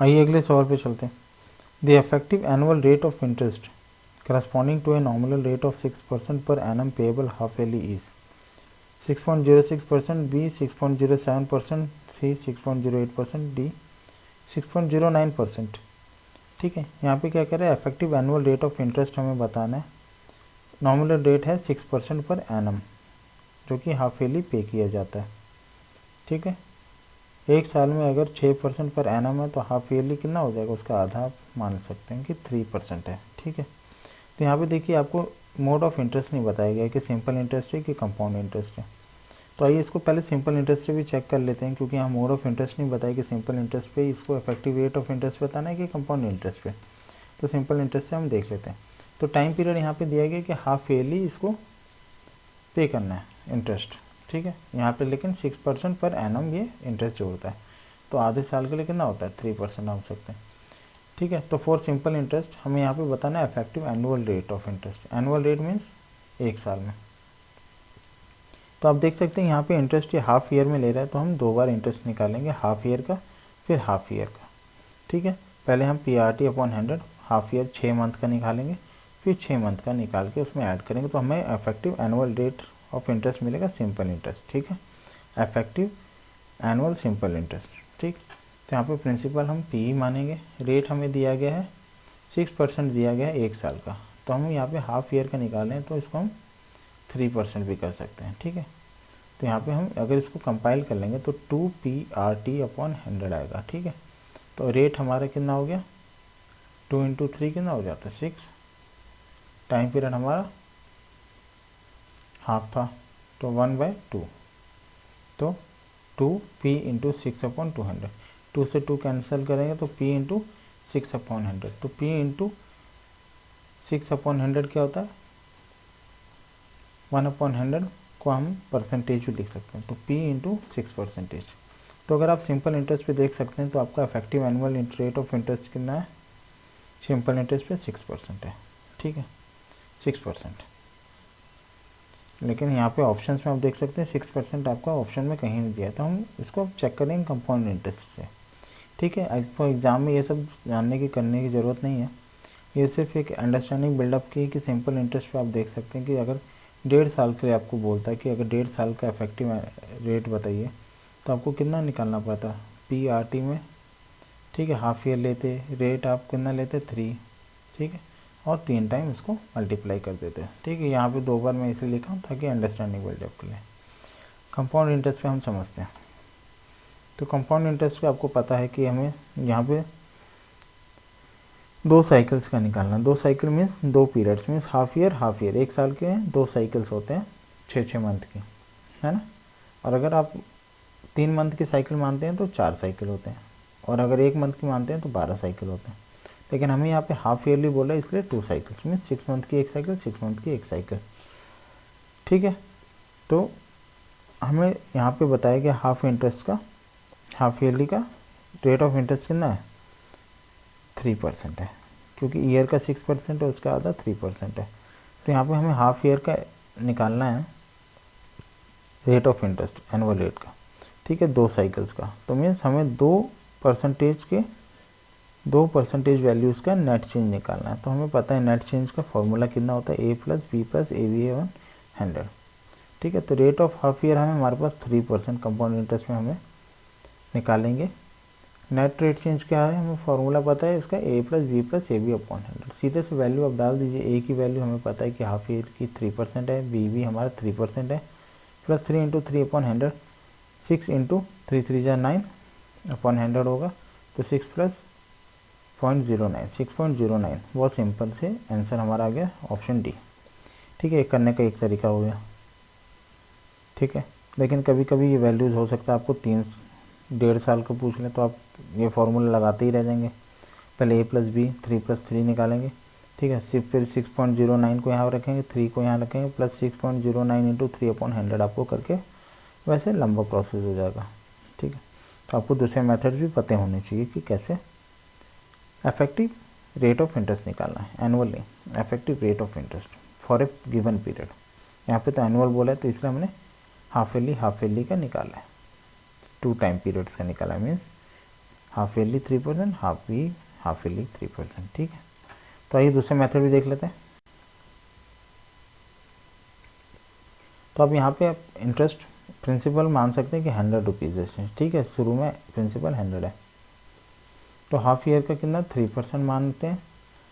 आइए अगले सवाल पे चलते हैं। The effective annual rate of interest corresponding to a nominal rate of 6% per annum payable half yearly is 6.06%, B 6.07%, C 6.08%, D 6.09%। ठीक है, यहाँ पे क्या कह रहा है, effective annual rate of interest हमें बताना है। नॉमिनल रेट है 6% पर एनम, जो कि हाफ ईयरली पे किया जाता है। ठीक है, एक साल में अगर 6% पर एनम है तो हाफ ईयरली कितना हो जाएगा, उसका आधा आप मान सकते हैं कि 3% है। ठीक है, तो यहाँ पे देखिए आपको मोड ऑफ इंटरेस्ट नहीं बताया गया कि सिंपल इंटरेस्ट है कि कंपाउंड इंटरेस्ट है। तो आइए इसको पहले सिंपल इंटरेस्ट से भी चेक कर लेते हैं, क्योंकि यहाँ मोड ऑफ इंटरेस्ट नहीं बताया कि सिंपल इंटरेस्ट पे इसको इफेक्टिव रेट ऑफ इंटरेस्ट बताना है कि कंपाउंड इंटरेस्ट पे। तो सिंपल इंटरेस्ट से हम देख लेते हैं। तो टाइम पीरियड यहाँ पे दिया गया कि हाफ ईयरली इसको पे करना है इंटरेस्ट। ठीक है, यहाँ पे लेकिन 6% पर एनम ये इंटरेस्ट जोड़ता है, तो आधे साल के लिए कितना होता है, 3% हम सकते हैं। ठीक है, तो फॉर सिंपल इंटरेस्ट हमें यहाँ पे बताना है effective annual rate of interest. Annual rate means एक साल में। तो आप देख सकते हैं यहाँ पे इंटरेस्ट ये हाफ ईयर में ले रहा है, तो हम 2 बार इंटरेस्ट निकालेंगे, हाफ ईयर का फिर हाफ ईयर का। ठीक है, पहले हम PRT upon 100 half year 6 month का निकालेंगे, फिर 6 मंथ का निकाल के उसमें ऐड करेंगे, तो हमें effective annual rate of interest मिलेगा सिंपल इंटरेस्ट। ठीक है, इफेक्टिव एनुअल सिंपल इंटरेस्ट। ठीक, तो यहाँ पे प्रिंसिपल हम PE मानेंगे। रेट हमें दिया गया है 6% दिया गया है एक साल का, तो हम यहाँ पे हाफ ईयर का निकालें तो इसको हम 3% भी कर सकते हैं। ठीक है, तो यहाँ पे हम अगर इसको कंपाइल कर लेंगे तो 2PRT अपॉन 100 आएगा। ठीक है, तो रेट हमारा कितना हो गया, 2 इंटू 3 कितना हो जाता है, 6। टाइम पीरियड हमारा हाफ था, तो 1/2, तो 2P इंटू 6 अपॉन 200। 2 से 2 कैंसिल करेंगे तो P इंटू 6 अपॉन 100, तो P इंटू 6 अपॉन 100 क्या होता है, 1/100 को हम परसेंटेज भी लिख सकते हैं, तो P इंटू 6%। तो अगर आप सिंपल इंटरेस्ट पे देख सकते हैं तो आपका effective annual rate of interest कितना है, सिंपल इंटरेस्ट पे 6% है। ठीक है, 6%। लेकिन यहाँ पे ऑप्शंस में आप देख सकते हैं 6% आपका ऑप्शन में कहीं नहीं दिया है, तो हम इसको चेक करेंगे कंपाउंड इंटरेस्ट से। ठीक है, आपको एग्ज़ाम में ये सब जानने की करने की ज़रूरत नहीं है, ये सिर्फ एक अंडरस्टैंडिंग बिल्डअप की कि सिंपल इंटरेस्ट पे आप देख सकते हैं कि अगर 1.5 साल के लिए आपको बोलता है कि अगर 1.5 साल का इफेक्टिव रेट बताइए, तो आपको कितना निकालना पड़ता PRT में। ठीक है, हाफ ईयर लेते, रेट आप कितना लेते 3। ठीक है, और 3 टाइम इसको मल्टीप्लाई कर देते हैं। ठीक है, यहाँ पे 2 बार मैं इसे लिखा हूँ ताकि अंडरस्टैंडिंग बिल्डअप के लिए। कंपाउंड इंटरेस्ट पे हम समझते हैं। तो कंपाउंड इंटरेस्ट पे आपको पता है कि हमें यहाँ पे 2 साइकिल्स का निकालना। 2 cycle means 2 periods means half year. एक साल के 2 साइकिल्स होते हैं 6-6 मंथ की, है ना। और अगर आप 3 मंथ की साइकिल मानते हैं तो 4 साइकिल होते हैं, और अगर 1 मंथ की मानते हैं तो 12 साइकिल होते हैं। लेकिन हमें यहाँ पे हाफ ईयरली बोला है, इसलिए 2 साइकिल्स मीन्स 6 मंथ की एक साइकिल, 6 मंथ की एक साइकिल। ठीक है, तो हमें यहाँ पे बताया गया हाफ ईयरली का रेट ऑफ इंटरेस्ट कितना है, 3% है, क्योंकि ईयर का 6% है, उसका आधा 3% है। तो यहाँ पे हमें हाफ ईयर का निकालना है rate of interest annual rate का। ठीक है, 2 साइकिल्स का, तो मीन्स हमें 2 परसेंटेज वैल्यूज़ का नेट चेंज निकालना है। तो हमें पता है नेट चेंज का फॉर्मूला कितना होता है, A + B + ABA 100। ठीक है, तो रेट ऑफ हाफ ईयर हमारे पास 3% कंपाउंड इंटरेस्ट में हमें निकालेंगे। नेट रेट चेंज क्या है, हमें फॉर्मूला पता है इसका, A + B + AB अपॉन 100। सीधे से वैल्यू आप डाल दीजिए। A की वैल्यू हमें पता है कि हाफ ईयर की 3% है, B भी हमारा 3% है, प्लस 3 इंटू 3 अपॉन 100, 6 इंटू 3 3 जा 9 अपॉन 100 होगा, तो 6 + 0.09, 6.09। बहुत सिंपल से आंसर हमारा आ गया ऑप्शन डी। ठीक है, करने का एक तरीका हो गया। ठीक है, लेकिन कभी कभी ये वैल्यूज़ हो सकता है आपको 1.5 साल का पूछ लें, तो आप ये फार्मूला लगाते ही रह जाएंगे। पहले A + B 3 + 3 निकालेंगे। ठीक है, फिर 6.09 को यहाँ रखेंगे, 3 को यहाँ रखेंगे, प्लस 6.09 इंटू 3/100 आपको करके वैसे लंबा प्रोसेस हो जाएगा। ठीक है, तो आपको दूसरे मेथड भी पते होने चाहिए कि कैसे इफेक्टिव रेट ऑफ इंटरेस्ट निकालना है, एनुअल नहीं, effective rate of interest for a given period. यहाँ पे तो एनुअल बोला है, तो इसलिए हमने हाफ ईयरली का निकाला है, 2 टाइम पीरियड्स का निकाला है, means half yearly 3%, half yearly 3%, ठीक है। तो आइए दूसरे मेथड भी देख लेते हैं। तो अब यहाँ पे आप इंटरेस्ट प्रिंसिपल मान सकते हैं कि 100 रुपीज़ है, ठीक है, शुरू में प्रिंसिपल 100 है। तो हाफ ईयर का कितना 3% मानते हैं,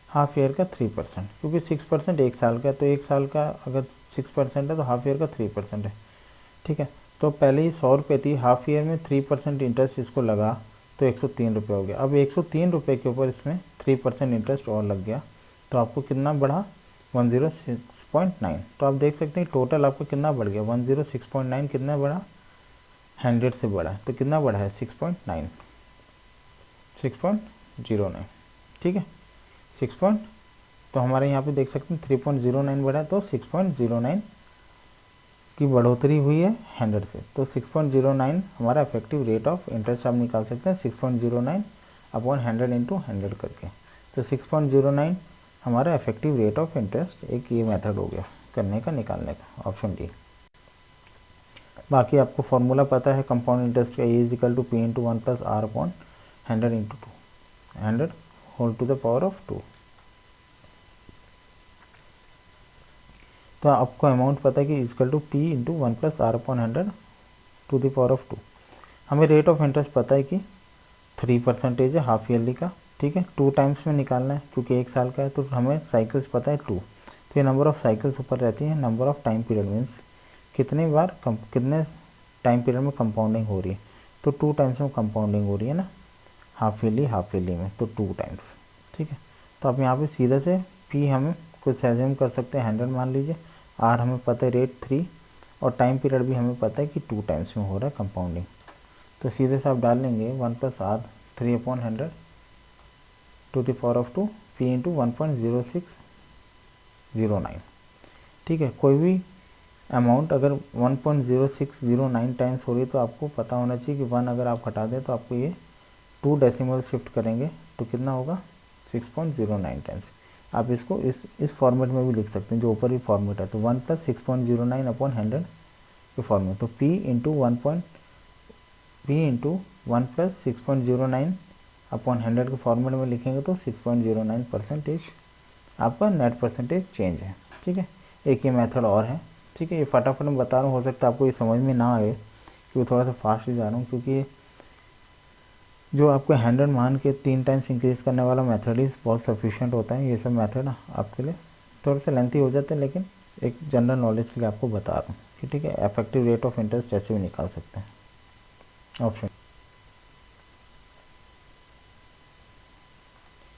हाफ ईयर का 3%, क्योंकि 6% एक साल का है, तो एक साल का अगर 6% है तो हाफ ईयर का 3% है, ठीक है। तो पहले ही 100 रुपये थी, हाफ ईयर में 3% इंटरेस्ट इसको लगा तो 103 रुपये हो गया। अब 103 रुपये के ऊपर इसमें 3% इंटरेस्ट और लग गया, तो आपको कितना बढ़ा 106.9। तो आप देख सकते हैं टोटल आपको कितना बढ़ गया 106.9, कितना बढ़ा 100 से बढ़ा, तो कितना बढ़ा है 6.09, ठीक है। तो हमारे यहाँ पे देख सकते हैं 3.09 बढ़ा, तो 6.09 की बढ़ोतरी हुई है 100 से। तो 6.09 हमारा इफेक्टिव रेट ऑफ इंटरेस्ट आप निकाल सकते हैं 6.09 अपॉन 100 इंटू 100 करके। तो 6.09 हमारा इफेक्टिव रेट ऑफ इंटरेस्ट, एक ये मेथड हो गया करने का, निकालने का, ऑप्शन डी। बाकी आपको फॉर्मूला पता है कंपाउंड इंटरेस्ट का, A is equal to P into 1 plus R upon 100 into 2, 100 whole to the power of 2। तो आपको अमाउंट पता है कि is equal to P into 1 plus R upon 100 to the power of 2। हमें रेट ऑफ इंटरेस्ट पता है कि 3% है हाफ ईयरली का, ठीक है। 2 टाइम्स में निकालना है क्योंकि एक साल का है, तो हमें साइकिल्स पता है 2, तो ये नंबर ऑफ साइकिल्स ऊपर रहती है। Number of time period means कितने बार कितने टाइम पीरियड में कंपाउंडिंग हो रही है, तो 2 टाइम्स में कंपाउंडिंग हो रही है ना, हाफ ईयरली में, तो 2 टाइम्स, ठीक है। तो आप यहाँ पे सीधे से पी हमें कुछ एज्यूम कर सकते हैं 100 मान लीजिए, आर हमें पता है रेट 3, और टाइम पीरियड भी हमें पता है कि 2 टाइम्स में हो रहा है कंपाउंडिंग। तो सीधे से आप डाल लेंगे 1 plus R 3/100 to the power of 2 P into 1.0609, ठीक है। कोई भी अमाउंट अगर 1.0609 टाइम्स हो रही है तो आपको पता होना चाहिए कि 1 अगर आप हटा दें तो आपको ये 2 डेसिमल शिफ्ट करेंगे तो कितना होगा 6.09 टाइम्स। आप इसको इस फॉर्मेट में भी लिख सकते हैं जो ऊपर ही फॉर्मेट है, तो 1 प्लस 6.09 अपॉन 100 के फॉर्मेट, तो P इंटू 1 प्लस 6.09 अपॉन 100 के फॉर्मेट में लिखेंगे तो 6.09% आपका नेट परसेंटेज चेंज है, ठीक है। एक ये मेथड और है, ठीक है। ये फटाफट मैं बता रहा हूँ, हो सकता है आपको ये समझ में ना आए क्योंकि थोड़ा सा फास्ट ही जा रहा हूँ, क्योंकि जो आपको 100 मान के 3 टाइम्स इंक्रीज़ करने वाला मेथड ही बहुत सफिशिएंट होता है। ये सब मेथड आपके लिए थोड़े से लेंथी हो जाते हैं, लेकिन एक जनरल नॉलेज के लिए आपको बता रहा हूँ कि ठीक है, इफेक्टिव रेट ऑफ इंटरेस्ट ऐसे भी निकाल सकते हैं, ऑप्शन।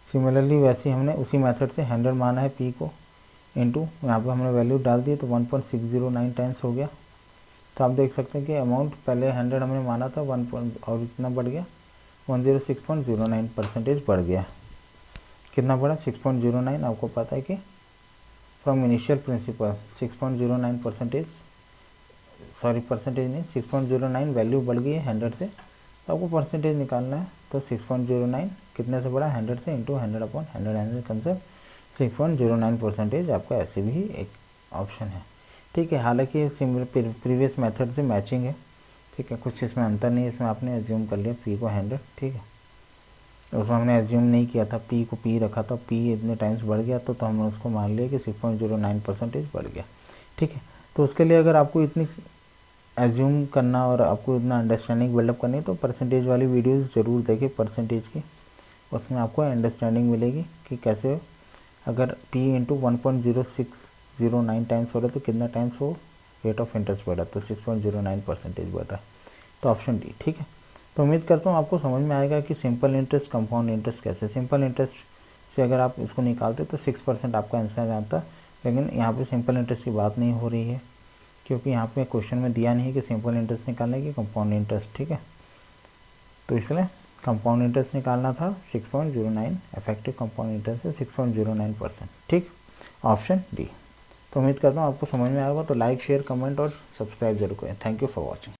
सिमिलरली वैसे ही हमने उसी मेथड से 100 माना है पी को, इंटू यहाँ पर हमने वैल्यू डाल दी तो 1.609 टाइम्स हो गया। तो आप देख सकते हैं कि अमाउंट पहले 100 हमने माना था, 1 और इतना बढ़ गया 106.09% बढ़ गया। कितना बढ़ा 6.09, आपको पता है कि from initial principal 6.09%, sorry percentage नहीं, 6.09 वैल्यू बढ़ गई है 100 से, तो आपको परसेंटेज निकालना है। तो 6.09 कितने से बढ़ा 100 से, इंटू 100 अपॉन 100 कंसेप्ट 6.09% आपका ऐसे भी एक ऑप्शन है, ठीक है। हालांकि सिमिलर प्रीवियस मेथड से मैचिंग है, ठीक है, कुछ इसमें अंतर नहीं है। इसमें आपने एज्यूम कर लिया पी को 100, ठीक है, उसमें हमने एज्यूम नहीं किया था, पी को पी रखा था, पी इतने टाइम्स बढ़ गया तो हमने उसको मान लिया कि 6.09% बढ़ गया, ठीक है। तो उसके लिए अगर आपको इतनी एज्यूम करना और आपको इतना अंडरस्टैंडिंग बिल्डअप करनी है तो परसेंटेज वाली वीडियोस ज़रूर देखें परसेंटेज की, उसमें आपको अंडरस्टैंडिंग मिलेगी कि कैसे अगर p इंटू 1.0609 टाइम्स हो रहा है तो कितना टाइम्स हो रेट ऑफ इंटरेस्ट बढ़ा, तो 6.09% बढ़ रहा है, तो ऑप्शन डी, ठीक है। तो उम्मीद करता हूँ आपको समझ में आएगा कि सिंपल इंटरेस्ट कंपाउंड इंटरेस्ट कैसे। सिंपल इंटरेस्ट से अगर आप इसको निकालते तो 6% आपका आंसर आता, लेकिन यहाँ पे सिंपल इंटरेस्ट की बात नहीं हो रही है क्योंकि यहाँ पे क्वेश्चन में दिया नहीं है कि सिंपल इंटरेस्ट निकालने की कंपाउंड इंटरेस्ट, ठीक है। तो इसलिए कंपाउंड इंटरेस्ट निकालना था 6.09, इफेक्टिव कंपाउंड इंटरेस्ट है 6.09%, ठीक, ऑप्शन डी। तो उम्मीद करता हूँ आपको समझ में आएगा। तो लाइक शेयर कमेंट और सब्सक्राइब जरूर करें। Thank you for watching.